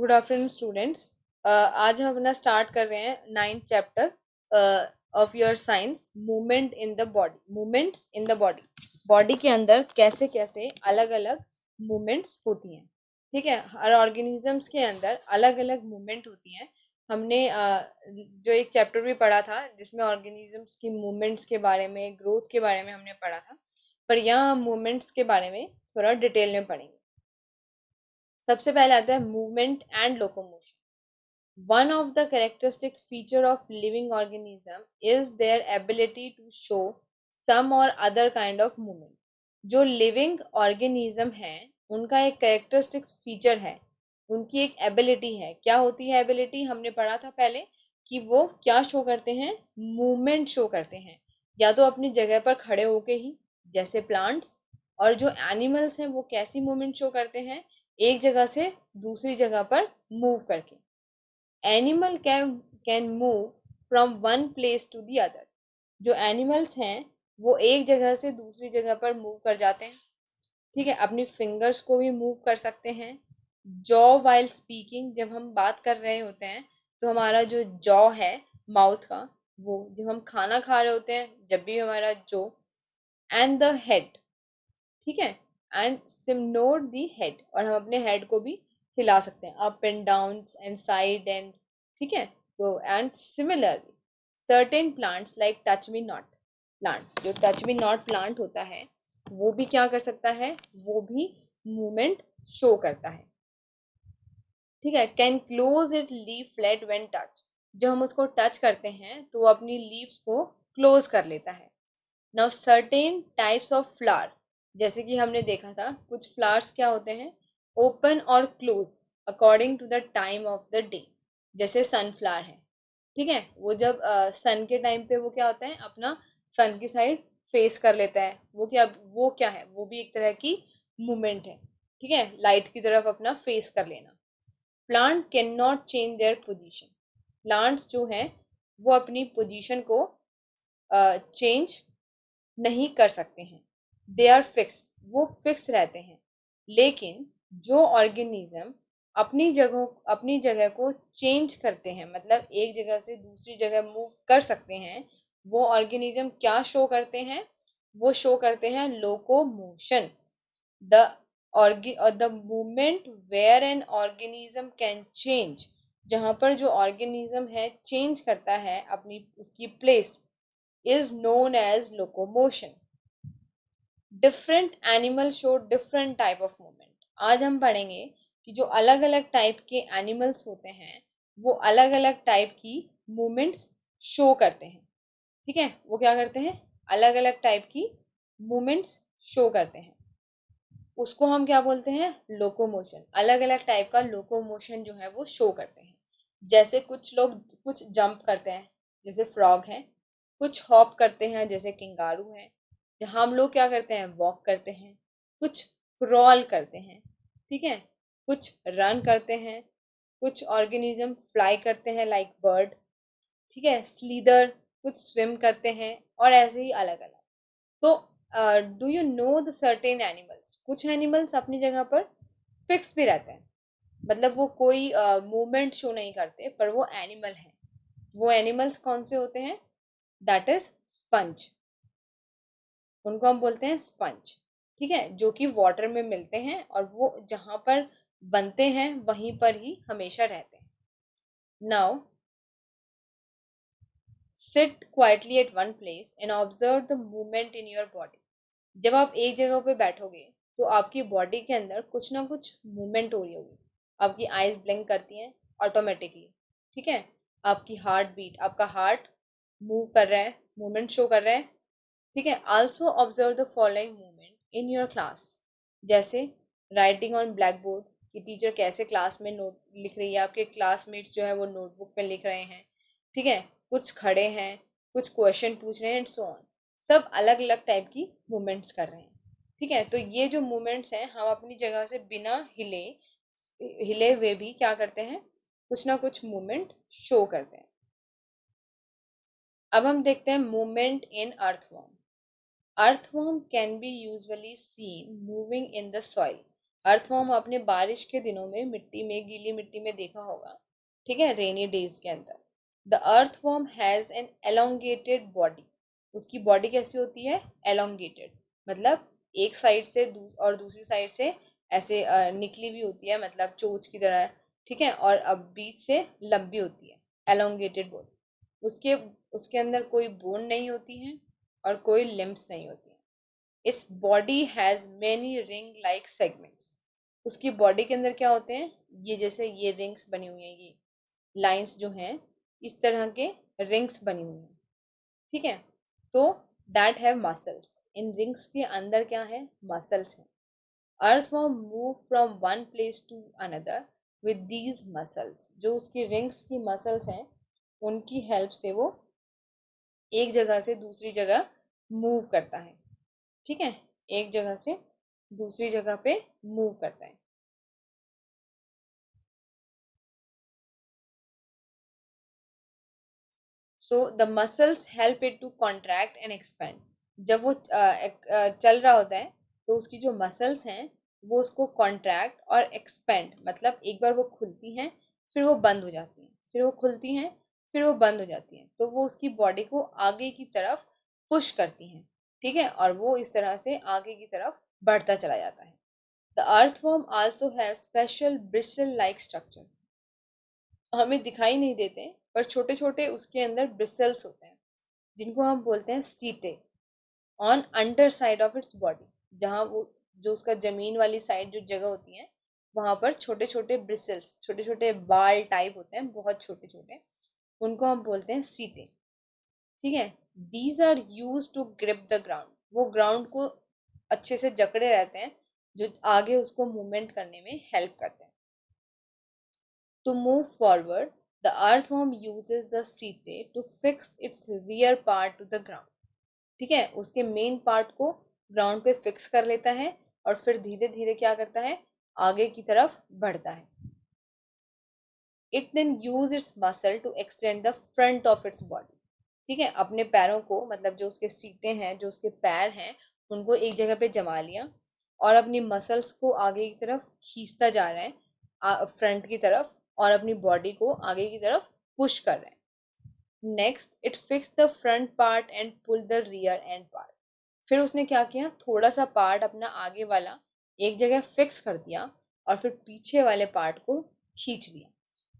Good afternoon students. आज हम अपना स्टार्ट कर रहे हैं 9th chapter of your science, movement in the body. Movements in the body, body के अंदर कैसे कैसे अलग अलग मूवमेंट्स होती हैं। ठीक है, हर ऑर्गेनिजम्स के अंदर अलग अलग मूवमेंट होती हैं। हमने जो एक चैप्टर भी पढ़ा था जिसमें ऑर्गेनिजम्स की मूवमेंट्स के बारे में, ग्रोथ के बारे में हमने पढ़ा था, पर यहाँ हम मूवमेंट्स के बारे में थोड़ा डिटेल में पढ़ेंगे। सबसे पहले आता है movement and locomotion. One of the characteristic feature of living organism is their ability to show some or other kind of movement. जो लिविंग ऑर्गेनिज्म है उनका एक कैरेक्टरिस्टिक फीचर है, उनकी एक एबिलिटी है। क्या होती है एबिलिटी? हमने पढ़ा था पहले कि वो क्या शो करते हैं, मूवमेंट शो करते हैं, या तो अपनी जगह पर खड़े होके ही, जैसे प्लांट्स। और जो एनिमल्स हैं वो कैसी मूवमेंट शो करते हैं, एक जगह से दूसरी जगह पर मूव करके। Animal can move from one place to the other. जो एनिमल्स हैं वो एक जगह से दूसरी जगह पर मूव कर जाते हैं। ठीक है, अपनी फिंगर्स को भी मूव कर सकते हैं। जॉ वाइल स्पीकिंग, जब हम बात कर रहे होते हैं तो हमारा जो जॉ है माउथ का, वो जब हम खाना खा रहे होते हैं जब भी हमारा जो, एंड द हेड। ठीक है, एंड सिमनोड दी हेड, और हम अपने हेड को भी हिला सकते हैं, up and down and side and. ठीक है, तो and similarly certain plants like touch me not plant, जो टच मी नॉट प्लांट होता है वो भी क्या कर सकता है, वो भी मूवमेंट शो करता है। ठीक है, can close it leaf flat when touch. जब हम उसको टच करते हैं तो वो अपनी लीव्स को क्लोज कर लेता है। Now certain types of flower, जैसे कि हमने देखा था कुछ फ्लावर्स क्या होते हैं, ओपन और close according to the time of the day. जैसे सनफ्लावर है, ठीक है, वो जब सन के टाइम पे वो क्या होता है, अपना सन की साइड फेस कर लेता है। वो क्या है, वो भी एक तरह की मूवमेंट है। ठीक है, लाइट की तरफ अपना फेस कर लेना। Plant can not change their position. Plants जो हैं वो अपनी पोजीशन को चेंज नहीं कर सकते हैं। दे आर फिक्स, वो फिक्स रहते हैं। लेकिन जो ऑर्गेनिज्म अपनी जगह को चेंज करते हैं, मतलब एक जगह से दूसरी जगह मूव कर सकते हैं, वो ऑर्गेनिज्म क्या शो करते हैं, वो शो करते हैं locomotion. The the movement where an organism can change, जहां पर जो ऑर्गेनिज्म है चेंज करता है अपनी उसकी place, is known as locomotion. Different animal show different type of movement. आज हम पढ़ेंगे कि जो अलग अलग टाइप के एनिमल्स होते हैं वो अलग अलग टाइप की मूवमेंट्स शो करते हैं। ठीक है, वो क्या करते हैं, अलग अलग टाइप की मूवमेंट्स शो करते हैं। उसको हम क्या बोलते हैं, लोकोमोशन। अलग अलग टाइप का लोकोमोशन जो है वो शो करते हैं। जैसे कुछ लोग कुछ जंप करते हैं जैसे फ्रॉग है, कुछ हॉप करते हैं जैसे किंगारू है, हम लोग क्या करते हैं, वॉक करते हैं। कुछ क्रॉल करते हैं, ठीक है, कुछ रन करते हैं। कुछ ऑर्गेनिज्म फ्लाई करते हैं लाइक बर्ड। ठीक है, स्लीदर, कुछ स्विम करते हैं, और ऐसे ही अलग अलग। तो do you know the certain animals, कुछ एनिमल्स अपनी जगह पर फिक्स भी रहते हैं, मतलब वो कोई मूवमेंट शो नहीं करते पर वो एनिमल हैं। वो एनिमल्स कौन से होते हैं? That is sponge. उनको हम बोलते हैं स्पंज। ठीक है, जो कि वाटर में मिलते हैं और वो जहां पर बनते हैं वहीं पर ही हमेशा रहते हैं। Now sit quietly at one place and observe the movement in your body. जब आप एक जगह पे बैठोगे तो आपकी बॉडी के अंदर कुछ ना कुछ मूवमेंट हो रही होगी। आपकी आईज ब्लिंक करती हैं ऑटोमेटिकली। ठीक है, आपकी हार्ट बीट, आपका हार्ट मूव कर रहा है, मूवमेंट शो कर रहा है। ठीक है, also observe the following movement in your class. जैसे राइटिंग ऑन ब्लैक बोर्ड, कि टीचर कैसे क्लास में नोट लिख रही है, आपके क्लासमेट्स जो है वो नोटबुक पे लिख रहे हैं। ठीक है, कुछ खड़े हैं, कुछ क्वेश्चन पूछ रहे हैं, एंड सो ऑन। सब अलग अलग टाइप की मूवमेंट्स कर रहे हैं। ठीक है, तो ये जो मूवमेंट्स हैं हम अपनी जगह से बिना हिले हिले हुए भी क्या करते हैं, कुछ ना कुछ मूवमेंट शो करते हैं। अब हम देखते हैं movement in earthworm. Earthworm can be usually seen moving in the soil. Earthworm आपने बारिश के दिनों में मिट्टी में, गीली मिट्टी में देखा होगा, ठीक है, रेनी डेज के अंदर। The earthworm has an elongated body. उसकी बॉडी कैसी होती है? एलोंगेटेड, मतलब एक साइड से और दूसरी साइड से ऐसे निकली हुई होती है, मतलब चोंच की तरह, ठीक है, और अब बीच से लंबी होती है, एलोंगेटेड बॉडी। उसके उसके अंदर कोई बोन नहीं होती है और कोई लिम्स नहीं होती है। Its body has many ring like segments. उसकी बॉडी के अंदर क्या होते हैं? ये जैसे ये रिंग्स बनी हुई हैं, ये लाइंस जो हैं, इस तरह के रिंग्स बनी हुई हैं, ठीक है। तो दैट हैव मसल्स। इन रिंग्स के अंदर क्या है? मसल्स हैं। Earthworm move from one place to another with these muscles. जो उसकी रिंग्स की मसल्स हैं, उनकी हेल्प से वो एक जगह से दूसरी जगह मूव करता है, ठीक है, एक जगह से दूसरी जगह पे मूव करता है। So the muscles help it to contract and expand. जब वो चल रहा होता है तो उसकी जो मसल्स हैं वो उसको कॉन्ट्रैक्ट और एक्सपेंड, मतलब एक बार वो खुलती हैं फिर वो बंद हो जाती हैं, फिर वो खुलती हैं फिर वो बंद हो जाती हैं, तो वो उसकी बॉडी को आगे की तरफ पुश करती हैं, ठीक है, और वो इस तरह से आगे की तरफ बढ़ता चला जाता है। The earthworm also have special Bristol like structure. हमें दिखाई नहीं देते पर छोटे छोटे उसके अंदर ब्रिसल्स होते हैं, जिनको हम बोलते हैं सीटे, on under side of its body. जहाँ वो, जो उसका जमीन वाली साइड जो जगह होती है, वहां पर छोटे छोटे ब्रिसल्स, छोटे छोटे बाल टाइप होते हैं, बहुत छोटे छोटे, उनको हम बोलते हैं सीटे, ठीक है। These are use to grip the ground. वो ग्राउंड को अच्छे से जकड़े रहते हैं, जो आगे उसको मूवमेंट करने में हेल्प करते हैं। To move forward, the earthworm uses the setae to fix its rear part to the ground. ठीक है, उसके मेन पार्ट को ग्राउंड पे फिक्स कर लेता है और फिर धीरे धीरे क्या करता है? आगे की तरफ बढ़ता है। It then use its muscle to extend the front of its body. ठीक है, अपने पैरों को, मतलब जो उसके सीटे हैं, जो उसके पैर हैं, उनको एक जगह पे जमा लिया और अपनी मसल्स को आगे की तरफ खींचता जा रहा है, फ्रंट की तरफ, और अपनी बॉडी को आगे की तरफ पुश कर रहे हैं। Next it fix the front part and pull the rear end part. फिर उसने क्या किया? थोड़ा सा पार्ट अपना आगे वाला एक जगह फिक्स कर दिया और फिर पीछे वाले पार्ट को खींच लिया।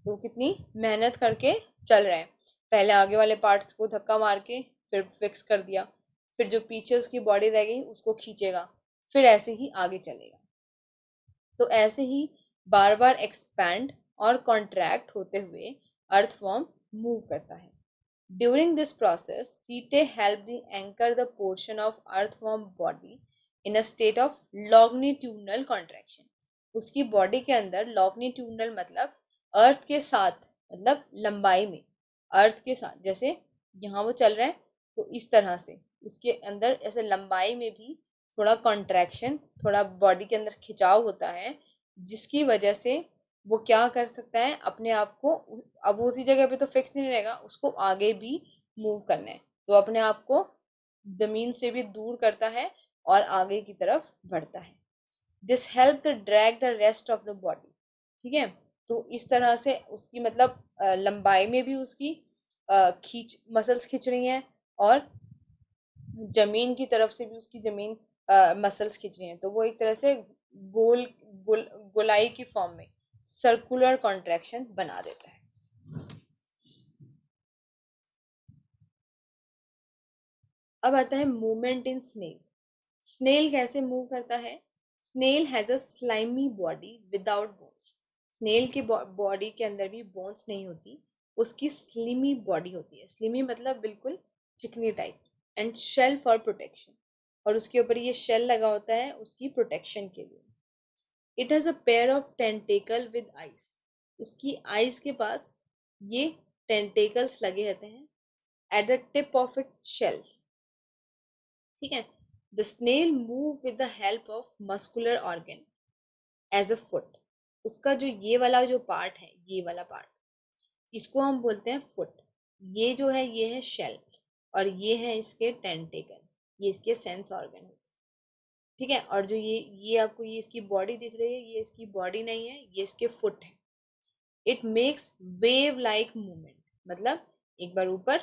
तो कितनी मेहनत करके चल रहे हैं, पहले आगे वाले पार्ट्स को धक्का मार के फिर फिक्स कर दिया, फिर जो पीछे उसकी बॉडी रह गई उसको खींचेगा, फिर ऐसे ही आगे चलेगा। तो ऐसे ही बार बार एक्सपैंड और कॉन्ट्रैक्ट होते हुए अर्थवर्म मूव करता है। ड्यूरिंग दिस प्रोसेस सीटे help the anchor the portion of earthworm body in a state of longitudinal contraction. उसकी बॉडी के अंदर लॉन्गिट्यूडनल मतलब अर्थ के साथ, मतलब लंबाई में, अर्थ के साथ, जैसे यहाँ वो चल रहा है तो इस तरह से उसके अंदर ऐसे लंबाई में भी थोड़ा कॉन्ट्रैक्शन, थोड़ा बॉडी के अंदर खिंचाव होता है, जिसकी वजह से वो क्या कर सकता है? अपने आप को, अब उसी जगह पे तो फिक्स नहीं रहेगा, उसको आगे भी मूव करना है, तो अपने आप को जमीन से भी दूर करता है और आगे की तरफ बढ़ता है। This help the drag the rest of the body. ठीक है, तो इस तरह से उसकी, मतलब लंबाई में भी उसकी खींच मसल्स खींच रही हैं और जमीन की तरफ से भी उसकी जमीन मसल्स खींच रही हैं, तो वो एक तरह से गोल गोल गोलाई की फॉर्म में सर्कुलर कॉन्ट्रैक्शन बना देता है। अब आता है मूवमेंट इन स्नेल। स्नेल कैसे मूव करता है? Snail has a slimy body without bones. Snail की बॉडी के अंदर भी बोन्स नहीं होती, उसकी स्लिमी बॉडी होती है। स्लिमी मतलब बिल्कुल चिकनी type. And shell for protection, और उसके ऊपर ये शेल लगा होता है उसकी प्रोटेक्शन के लिए। It has a pair of tentacle with eyes. उसकी आइज के पास ये टेंटेकल्स लगे रहते हैं at the tip of it shell, ठीक है। The snail move with the help of muscular organ as a foot. उसका जो ये वाला जो पार्ट है, ये वाला पार्ट, इसको हम बोलते हैं फुट। ये जो है ये है शेल और ये है इसके टेंटेकल, ये इसके सेंस ऑर्गन होते हैं, ठीक है। और जो ये आपको ये इसकी बॉडी दिख रही है, ये इसकी बॉडी नहीं है, ये इसके फुट है। It makes wave like movement, मतलब एक बार ऊपर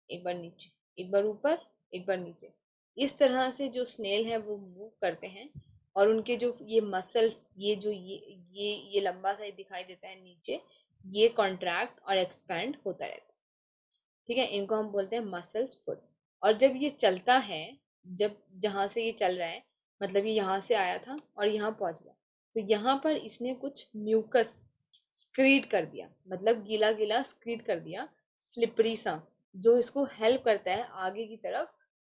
एक बार नीचे, एक बार ऊपर एक बार नीचे, इस तरह से जो स्नेल है वो मूव करते हैं। और उनके जो ये मसल्स, ये जो ये लंबा सा दिखाई देता है नीचे, ये कॉन्ट्रैक्ट और एक्सपैंड होता रहता है। ठीक है, इनको हम बोलते हैं मसल्स फुट। और जब ये चलता है, जब जहाँ से ये चल रहा है, मतलब ये यहाँ से आया था और यहाँ पहुँच गया, तो यहाँ पर इसने कुछ म्यूकस स्क्रीड कर दिया, मतलब गीला गीला स्क्रीड कर दिया, स्लिपरी सा, जो इसको हेल्प करता है आगे की तरफ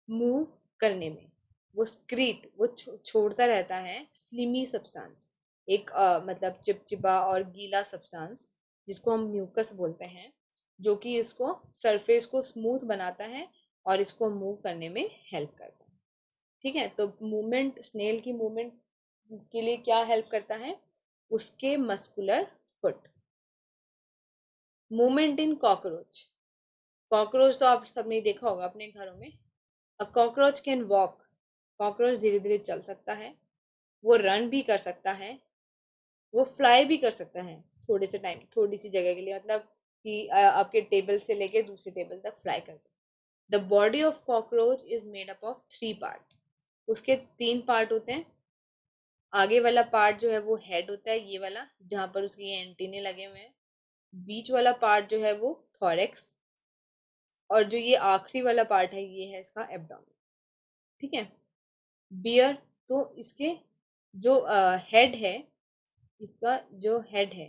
मूव करने में। वो स्क्रीट वो छोड़ता रहता है स्लिमी सब्सटेंस, एक मतलब चिपचिपा और गीला सब्सटेंस, जिसको हम म्यूकस बोलते हैं, जो कि इसको सरफेस को स्मूथ बनाता है और इसको मूव करने में हेल्प करता है। ठीक है, तो मूवमेंट, स्नेल की मूवमेंट के लिए क्या हेल्प करता है? उसके muscular foot. Movement in cockroach. Cockroach तो आप सबने देखा होगा अपने घरों में। A cockroach can walk. Cockroach धीरे धीरे चल सकता है, वो रन भी कर सकता है, वो फ्लाई भी कर सकता है थोड़े से टाइम, थोड़ी सी जगह के लिए, मतलब कि आपके टेबल से लेके दूसरे टेबल तक फ्लाई कर दे। The body of cockroach is made up of 3 part. उसके 3 पार्ट होते हैं। आगे वाला पार्ट जो है वो हेड होता है, ये वाला जहाँ पर उसके ये एंटीने लगे हुए हैं। बीच वाला पार्ट जो है वो थॉरेक्स, और जो ये आखिरी वाला पार्ट है ये है इसका एब्डोमेन। ठीक है। बियर, तो इसके जो हेड है, इसका जो हेड है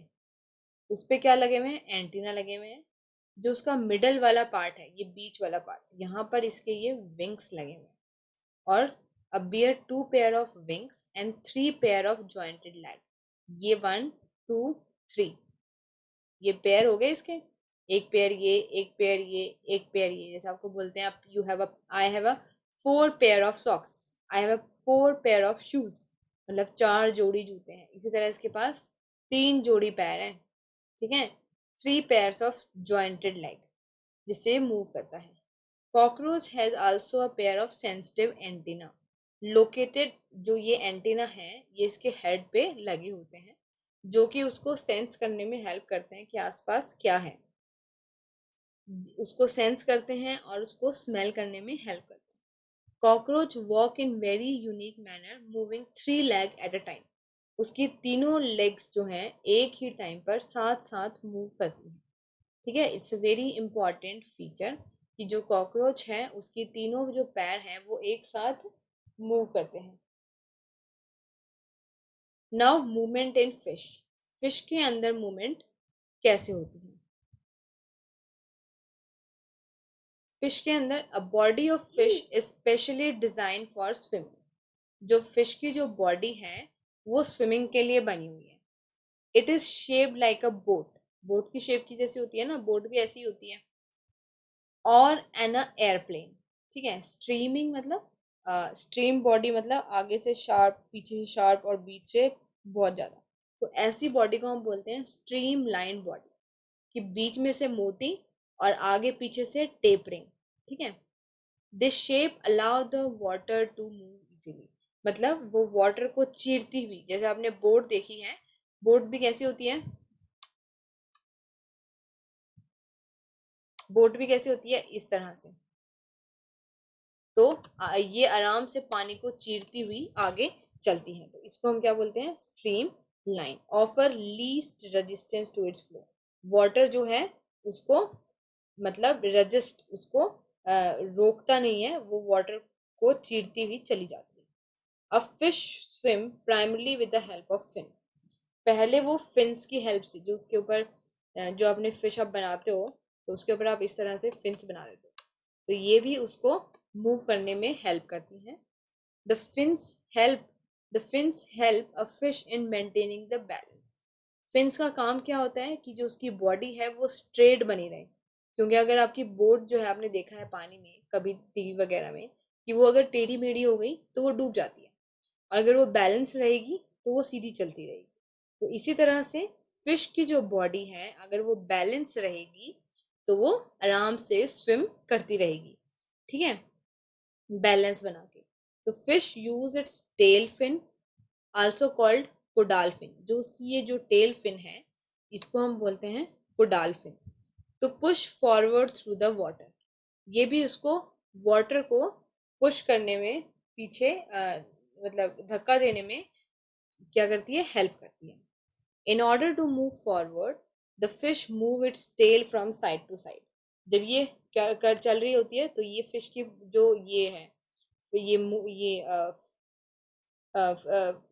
उस पे क्या लगे हुए हैं? एंटीना लगे हुए हैं। जो उसका मिडल वाला पार्ट है, ये बीच वाला पार्ट, यहाँ पर इसके ये विंग्स लगे हुए हैं। और a bear 2 pair of wings and 3 pair of jointed leg। ये 1 2 3 ये पेयर हो गए इसके। एक पेयर ये, एक पेयर ये, एक पेयर ये, जैसे आपको बोलते हैं आप, you have a, I have a 4 pair of socks, I have a 4 pair of shoes, मतलब 4 जोड़ी जूते हैं। इसी तरह इसके पास 3 जोड़ी पैर हैं। ठीक है। 3 pairs of jointed leg, जिससे मूव करता है। Cockroach has also a pair of sensitive antenna located. जो ये एंटीना है ये इसके हेड पे लगे होते हैं, जो कि उसको सेंस करने में हेल्प करते हैं कि आसपास क्या है, उसको सेंस करते हैं और उसको स्मेल करने में हेल्प करते हैं। Cockroach walk in very unique manner, moving 3 leg at a time. उसकी तीनों लेग्स जो हैं एक ही टाइम पर साथ साथ मूव करती हैं। ठीक है, it's a very important feature कि जो कॉकरोच है उसकी तीनों जो पैर हैं वो एक साथ मूव करते हैं। Now movement in fish. Fish के अंदर मूवमेंट कैसे होती है? फिश के अंदर a body of fish is specially design for swimming. जो फिश की जो बॉडी है वो स्विमिंग के लिए बनी हुई है। It is shaped like a boat. Boat की शेप की जैसी होती है ना, बोट भी ऐसी होती है। और एन अ एयरप्लेन। ठीक है। स्ट्रीमिंग मतलब स्ट्रीम बॉडी, मतलब आगे से शार्प, पीछे से शार्प और बीच से बहुत ज्यादा। तो ऐसी बॉडी को हम बोलते हैं स्ट्रीम लाइन बॉडी, कि बीच में से मोटी और आगे पीछे से टेपरिंग। ठीक है। This shape allow the water to move easily. मतलब वो वाटर को चीरती हुई, जैसे आपने बोट देखी है, बोट भी कैसी होती है? बोट भी कैसी होती है? इस तरह से। तो ये आराम से पानी को चीरती हुई आगे चलती है, तो इसको हम क्या बोलते हैं? Streamline. Offer least resistance to its flow. Water जो है उसको, मतलब रेजिस्ट, उसको रोकता नहीं है, वो वाटर को चीरती हुई चली जाती है। A fish swim primarily with the help of fin. पहले वो फिन्स की हेल्प से, जो उसके ऊपर जो अपने फिश आप बनाते हो तो उसके ऊपर आप इस तरह से फिन्स बना देते हो, तो ये भी उसको मूव करने में हेल्प करती हैं। The fins help the fins help a fish in maintaining the balance. Fins का काम क्या होता है कि जो उसकी बॉडी है वो स्ट्रेट बनी रहे। क्योंकि अगर आपकी बोट जो है, आपने देखा है पानी में कभी टीवी वगैरह में, कि वो अगर टेढ़ी मेढ़ी हो गई तो वो डूब जाती है, और अगर वो बैलेंस रहेगी तो वो सीधी चलती रहेगी। तो इसी तरह से फिश की जो बॉडी है अगर वो बैलेंस रहेगी तो वो आराम से स्विम करती रहेगी। ठीक है, बैलेंस बना के। तो fish use its tail fin also called caudal fin, जो उसकी ये जो टेल फिन है इसको हम बोलते हैं कोडाल फिन, तो push forward through the water, ये भी उसको वाटर को पुश करने में पीछे मतलब धक्का देने में क्या करती है, हेल्प करती है। In order to move forward the fish move its tail from side to side, जब ये क्या कर चल रही होती है तो ये फिश की जो ये है ये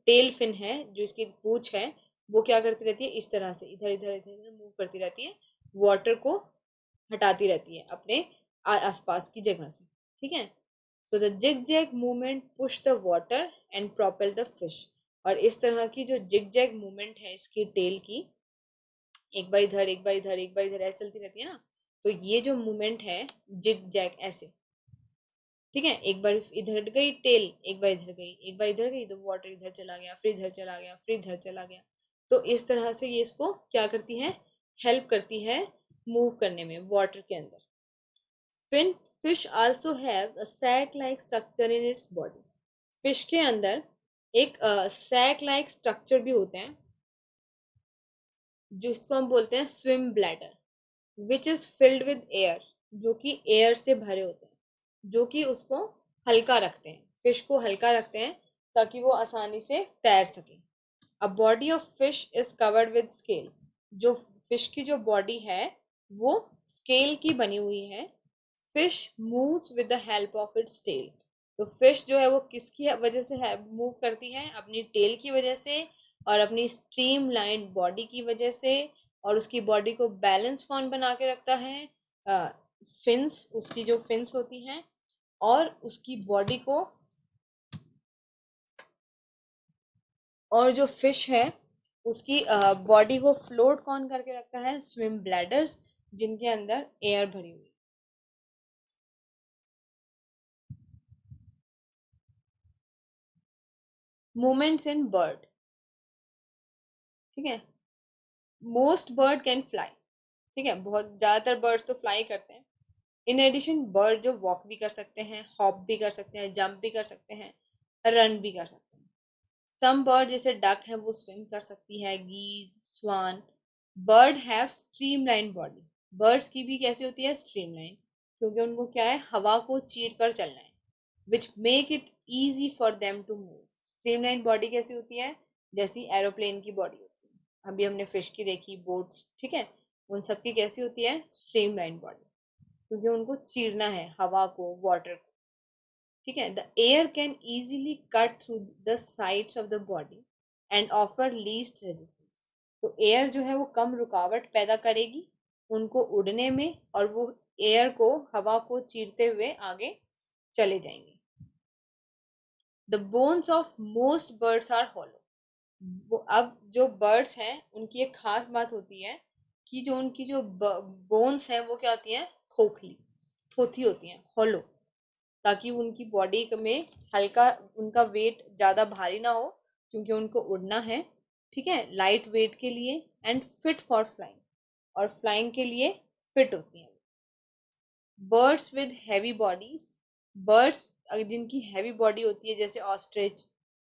टेल फिन है, जो इसकी पूंछ है, वो क्या करती रहती है, इस तरह से इधर इधर इधर इधर मूव करती रहती है, वाटर को हटाती रहती है अपने आसपास की जगह से, ठीक है। So the zigzag movement push the water and propel the fish, और इस तरह की जो जिग जैग मूवमेंट है इसकी टेल की, एक बार इधर एक बार इधर एक बार इधर ऐसे चलती रहती है ना, तो ये जो मूवमेंट है जिग जैग ऐसे, ठीक है, एक बार इधर गई टेल, एक बार इधर गई, एक बार इधर गई, तो वाटर इधर चला गया, फिर इधर चला गया, फिर इधर चला गया, तो इस तरह से ये इसको क्या करती है, हेल्प करती है मूव करने में वाटर के अंदर। Fin fish also have a sac like structure in its body, fish के अंदर एक सैक लाइक स्ट्रक्चर भी होते हैं जिसको हम बोलते हैं swim bladder, which is filled with air, जो कि एयर से भरे होते हैं, जो कि उसको हल्का रखते हैं, फिश को हल्का रखते हैं ताकि वो आसानी से तैर सके। A body of fish is covered with scale, जो फिश की जो बॉडी है वो स्केल की बनी हुई है। Fish moves with the help of its tail, तो फिश जो है वो किसकी वजह से मूव करती है, अपनी टेल की वजह से और अपनी स्ट्रीम लाइन बॉडी की वजह से, और उसकी बॉडी को बैलेंस कौन बना के रखता है, फिन्स, उसकी जो फिन्स होती हैं, और उसकी बॉडी को, और जो फिश है उसकी बॉडी को फ्लोट कौन करके रखता है, स्विम ब्लैडर्स, जिनके अंदर एयर भरी हुई। मूवमेंट्स इन बर्ड, ठीक है, मोस्ट बर्ड कैन फ्लाई, ठीक है, बहुत ज्यादातर बर्ड्स तो फ्लाई करते हैं। इन एडिशन बर्ड जो वॉक भी कर सकते हैं, हॉप भी कर सकते हैं, जंप भी कर सकते हैं, रन भी कर सकते हैं। सम बर्ड जैसे डक है वो स्विम कर सकती है, geese, swan. Bird have streamline body, birds की भी कैसी होती है, स्ट्रीमलाइन, क्योंकि उनको क्या है, हवा को चीर कर चलना है, which make it easy for them to move. Streamline body कैसी होती है, जैसी एरोप्लेन की बॉडी होती है, अभी हमने फिश की देखी, बोट्स, ठीक है, उन सब की कैसी होती है, स्ट्रीमलाइन बॉडी, क्योंकि उनको चीरना है हवा को, वाटर को, ठीक है। The air can easily cut through the sides of the body and offer least resistance, तो एयर जो है वो कम रुकावट पैदा करेगी उनको उड़ने में, और वो एयर को, हवा को चीरते हुए आगे चले जाएंगे। The bones of most birds are hollow, अब जो बर्ड्स हैं उनकी एक खास बात होती है कि जो उनकी जो बोन्स हैं वो क्या होती हैं, खोखली, थोथी होती हैं, हॉलो, ताकि उनकी बॉडी में हल्का, उनका वेट ज़्यादा भारी ना हो, क्योंकि उनको उड़ना है, ठीक है, लाइट वेट के लिए, एंड फिट फॉर फ्लाइंग, और फ्लाइंग के लिए फिट होती हैं। Birds with heavy bodies, birds जिनकी हैवी बॉडी होती है जैसे ऑस्ट्रिच,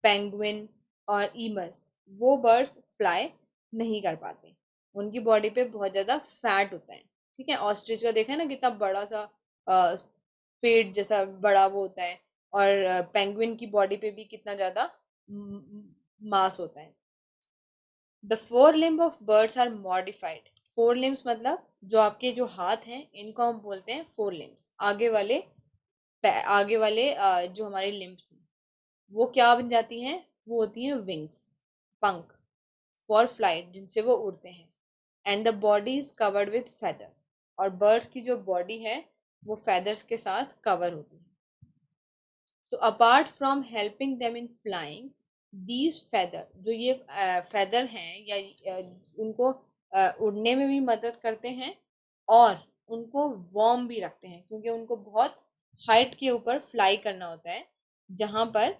पेंगुइन और ईमस, वो बर्ड्स फ्लाई नहीं कर पाते, उनकी बॉडी पे बहुत ज़्यादा फैट होता है, ठीक है। ऑस्ट्रिच का देखा है ना कितना बड़ा सा पेट जैसा बड़ा वो होता है, और पेंगुइन की बॉडी पे भी कितना ज़्यादा मास होता है। The forelimb of birds are modified, forelimbs मतलब जो आपके जो हाथ हैं इनको हम बोलते हैं फोर लिम्स, आगे वाले जो हमारे लिम्स हैं वो क्या बन जाती हैं, वो होती हैं विंग्स, पंख, फॉर फ्लाइट, जिनसे वो उड़ते हैं। And the body is covered with feather, और बर्ड्स की जो बॉडी है वो फेदर्स के साथ कवर होती है। So apart from helping them in flying, these feather, जो ये फेदर हैं या उनको उड़ने में भी मदद करते हैं, और उनको वार्म भी रखते हैं, क्योंकि उनको बहुत हाइट के ऊपर फ्लाई करना होता है, जहाँ पर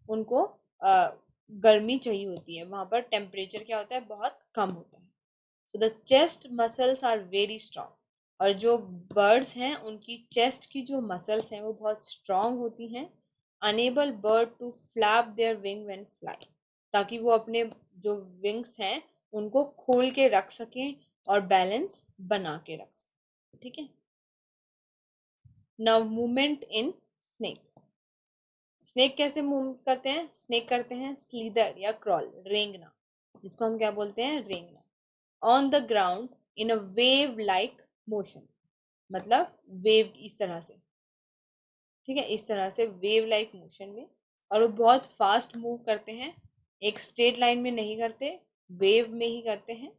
उनको गर्मी चाहिए होती है, वहाँ पर टेम्परेचर क्या होता है, बहुत कम होता है। So the chest muscles are very strong, और जो बर्ड्स हैं उनकी चेस्ट की जो मसल्स हैं वो बहुत स्ट्रांग होती हैं, enable bird to flap their wing when fly, ताकि वो अपने जो विंग्स हैं उनको खोल के रख सकें और बैलेंस बना के रख सकें। ठीक है। Now movement in snake. Snake कैसे मूव करते हैं? स्नेक करते हैं स्लीदर या क्रॉल, रेंगना, जिसको हम क्या बोलते हैं? रेंगना, on the ground in a wave like motion, मतलब वेव इस तरह से, ठीक है, इस तरह से वेव लाइक मोशन में। और वो बहुत फास्ट मूव करते हैं, एक स्ट्रेट लाइन में नहीं करते, वेव में ही करते हैं।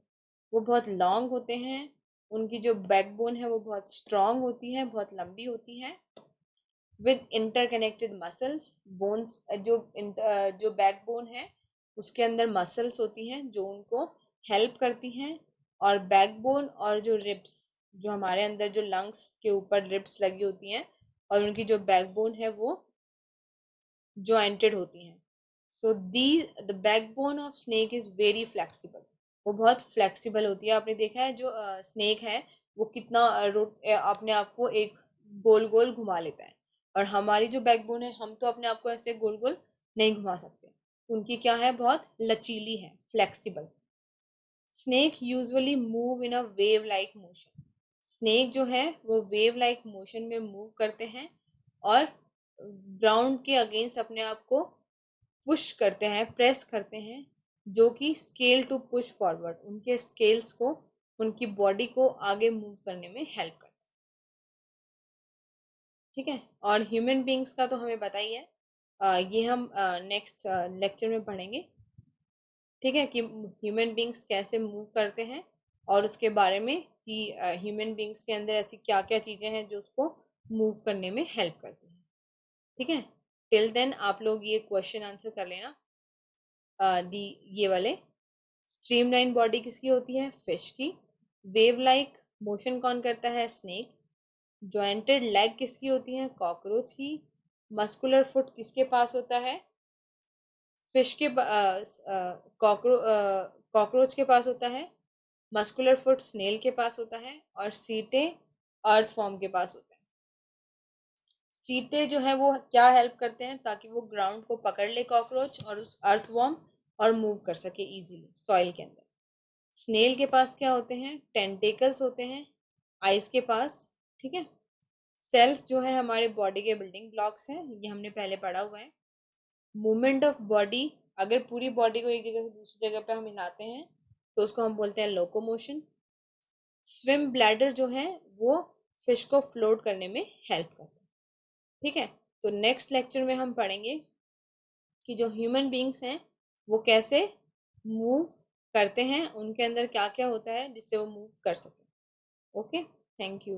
वो बहुत लॉन्ग होते हैं, उनकी जो बैकबोन है वो बहुत स्ट्रांग होती है, बहुत लंबी होती है, विद इंटरकनेक्टेड मसल्स, बोन्स, जो बैकबोन है उसके अंदर मसल्स होती हैं जो उनको हेल्प करती हैं, और बैकबोन और जो रिब्स, जो हमारे अंदर जो लंग्स के ऊपर रिब्स लगी होती हैं और उनकी जो बैकबोन है वो जॉइंटेड होती हैं। So the the backbone of snake is very flexible, वो बहुत फ्लेक्सिबल होती है। आपने देखा है जो स्नेक है वो कितना अपने आप को एक गोल गोल घुमा लेता है, और हमारी जो बैकबोन है हम तो अपने आप को ऐसे गोल गोल नहीं घुमा सकते, उनकी क्या है? बहुत लचीली है, flexible. Snake usually move in a wave like motion, snake जो है वो वेव लाइक मोशन में मूव करते हैं और ग्राउंड के अगेंस्ट अपने आप को पुश करते हैं, प्रेस करते हैं, जो कि स्केल टू पुश फॉरवर्ड, उनके स्केल्स को, उनकी बॉडी को आगे मूव करने में हेल्प करते हैं। ठीक है। और ह्यूमन बींग्स का तो हमें पता ही है, ये हम नेक्स्ट लेक्चर में पढ़ेंगे। ठीक है, कि ह्यूमन बींग्स कैसे मूव करते हैं और उसके बारे में कि ह्यूमन बींग्स के अंदर ऐसी क्या क्या चीज़ें हैं जो उसको मूव करने में हेल्प करती हैं। ठीक है। टिल देन आप लोग ये क्वेश्चन आंसर कर लेना। दी ये वाले, स्ट्रीमलाइन बॉडी किसकी होती है? फिश की। वेव लाइक मोशन कौन करता है? स्नेक। जॉइंटेड लेग किसकी होती है? कॉकरोच की। मस्कुलर फुट किसके पास होता है? फिश के कॉकरोच के पास होता है। मस्कुलर फुट स्नेल के पास होता है, और सीटे अर्थवॉर्म के पास होता है। सीटे जो है वो क्या हेल्प करते हैं? ताकि वो ग्राउंड को पकड़ ले कॉकरोच और उस अर्थवॉर्म, और मूव कर सके इजीली सॉइल के अंदर। स्नेल के पास क्या होते हैं? टेंटेकल्स होते हैं आइस के पास। ठीक है। सेल्स जो है हमारे बॉडी के बिल्डिंग ब्लॉक्स हैं, ये हमने पहले पढ़ा हुआ है। मूवमेंट ऑफ बॉडी, अगर पूरी बॉडी को एक जगह से दूसरी जगह पे हम हिलाते हैं तो उसको हम बोलते हैं लोकोमोशन। स्विम ब्लैडर जो है वो फिश को फ्लोट करने में हेल्प करता है। ठीक है। तो नेक्स्ट लेक्चर में हम पढ़ेंगे कि जो ह्यूमन बींग्स हैं वो कैसे मूव करते हैं, उनके अंदर क्या क्या होता है जिससे वो मूव कर सके। Okay, thank you.